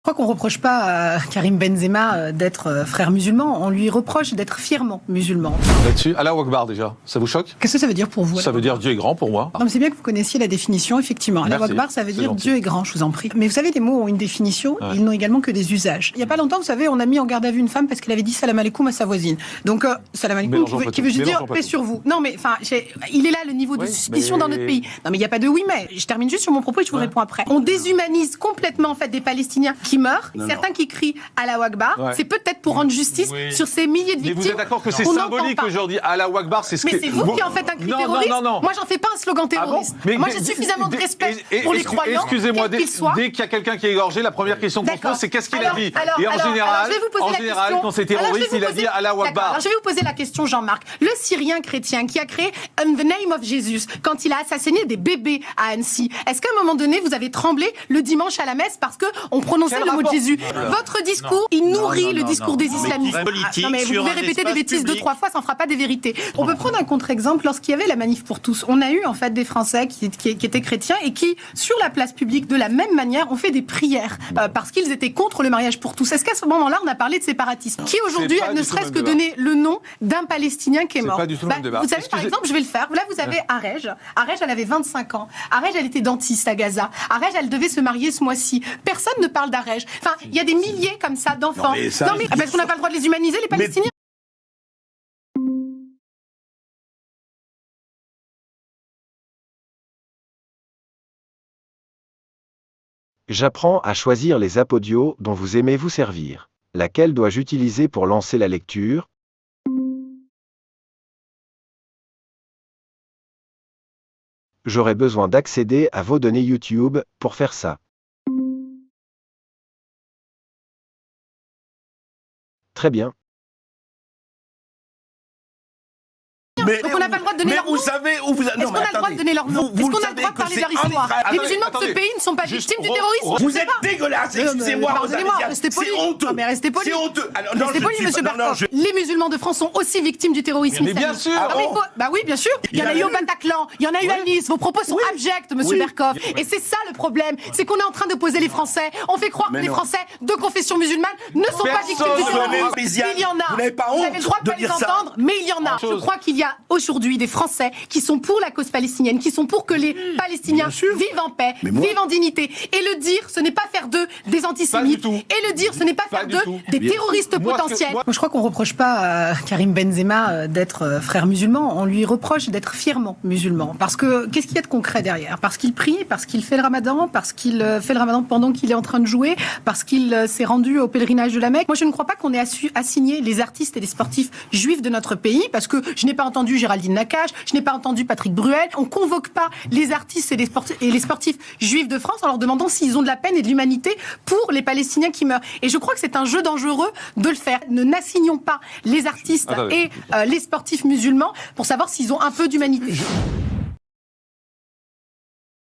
Je crois qu'on ne reproche pas à Karim Benzema d'être frère musulman, on lui reproche d'être fièrement musulman. Là-dessus, Allahu Akbar déjà, ça vous choque? Qu'est-ce que ça veut dire pour vous? Ça veut dire Dieu est grand pour moi. Non, mais c'est bien que vous connaissiez la définition, effectivement. Allahu Akbar, ça veut dire gentil. Dieu est grand, je vous en prie. Mais vous savez, les mots ont une définition, ils n'ont également que des usages. Il n'y a pas longtemps, vous savez, on a mis en garde à vue une femme parce qu'elle avait dit salam alaikum à sa voisine. Donc, salam alaikum, qui veut juste dire paix sur vous. Non, mais enfin, il est là le niveau de suspicion dans notre pays. Non, mais il n'y a pas de oui, mais. Je termine juste sur mon propos et je vous réponds après. On déshumanise complètement, en fait, des Palestiniens qui meurent. Certains qui crient Allahu Akbar, c'est peut-être pour rendre justice sur ces milliers de victimes. Mais vous êtes d'accord que c'est symbolique aujourd'hui? Allahu Akbar, c'est ce que... Mais c'est vous qui en faites un cri terroriste. Non. Moi, j'en fais pas un slogan terroriste. Moi, j'ai suffisamment de respect pour les croyants. Excusez-moi, dès qu'il y a quelqu'un qui est égorgé, la première question qu'on se pose, c'est qu'est-ce qu'il a dit? Et en général, quand c'est terroriste, il a dit Allahu Akbar. Alors, je vais vous poser la question, Jean-Marc. Le Syrien chrétien qui a créé In the Name of Jesus, quand il a assassiné des bébés à Annecy, est-ce qu'à un moment donné, vous avez tremblé le dimanche à la messe parce qu'on prononçait le mot de Jésus? Votre discours, il nourrit le discours des islamistes. Non, mais vous pouvez répéter des bêtises 2-3 fois, ça en fera pas des vérités. On peut prendre un contre-exemple. Lorsqu'il y avait la manif pour tous, on a eu en fait des Français qui étaient chrétiens et qui, sur la place publique, de la même manière, ont fait des prières parce qu'ils étaient contre le mariage pour tous. Est-ce qu'à ce moment-là, on a parlé de séparatisme, qui aujourd'hui a ne serait-ce que donné le nom d'un Palestinien qui est mort? Vous savez, par exemple, je vais le faire. Là, vous avez Arej. Arej, elle avait 25 ans. Arej, elle était dentiste à Gaza. Arej, elle devait se marier ce mois-ci. Personne ne parle d'Arej. Enfin, il y a des milliers comme ça d'enfants. Parce qu'on n'a pas le droit de les humaniser, les Palestiniens. J'apprends à choisir les apodios dont vous aimez vous servir. Laquelle dois-je utiliser pour lancer la lecture? J'aurai besoin d'accéder à vos données YouTube pour faire ça. Très bien. Donc on n'a pas le droit de donner leur nom. Vous savez où vous... Est-ce qu'on a le droit de donner leur nom? Est-ce qu'on a le droit de parler de leur histoire? Les musulmans de ce pays ne sont pas victimes du terrorisme. Vous êtes dégueulasse, excusez-moi. Pardonnez-moi, restez poli. C'est honteux. Non, mais restez poli. C'est honteux. Restez poli, monsieur Bertrand. Les musulmans de France sont aussi victimes du terrorisme Mais islamique. bien sûr. Bah oui, bien sûr. Il y en a eu au Bataclan, il y en a eu à Nice. Vos propos sont abjects, monsieur Berkoff. Et c'est ça le problème. C'est qu'on est en train d'opposer les Français. On fait croire que les Français de confession musulmane ne sont pas victimes du terrorisme. Il y en a. Vous n'avez pas honte Vous avez le droit de pas les entendre, mais il y en a. Je crois qu'il y a aujourd'hui des Français qui sont pour la cause palestinienne, qui sont pour que les Palestiniens vivent en paix, vivent en dignité. Et le dire, ce n'est pas faire d'eux des antisémites. Et le dire, ce n'est pas faire d'eux des terroristes potentiels. Moi, je crois qu'on ne reproche pas à Karim Benzema d'être frère musulman, on lui reproche d'être fièrement musulman. Parce que, qu'est-ce qu'il y a de concret derrière? Parce qu'il prie, parce qu'il fait le ramadan, parce qu'il fait le ramadan pendant qu'il est en train de jouer, parce qu'il s'est rendu au pèlerinage de la Mecque. Moi, je ne crois pas qu'on ait assigné les artistes et les sportifs juifs de notre pays, parce que je n'ai pas entendu Géraldine Nakache, je n'ai pas entendu Patrick Bruel. On convoque pas les artistes et les sportifs juifs de France en leur demandant s'ils ont de la peine et de l'humanité pour les Palestiniens qui meurent. Et je crois que c'est un jeu dangereux de le faire. Ne n'assignons pas les artistes et les sportifs musulmans pour savoir s'ils ont un peu d'humanité.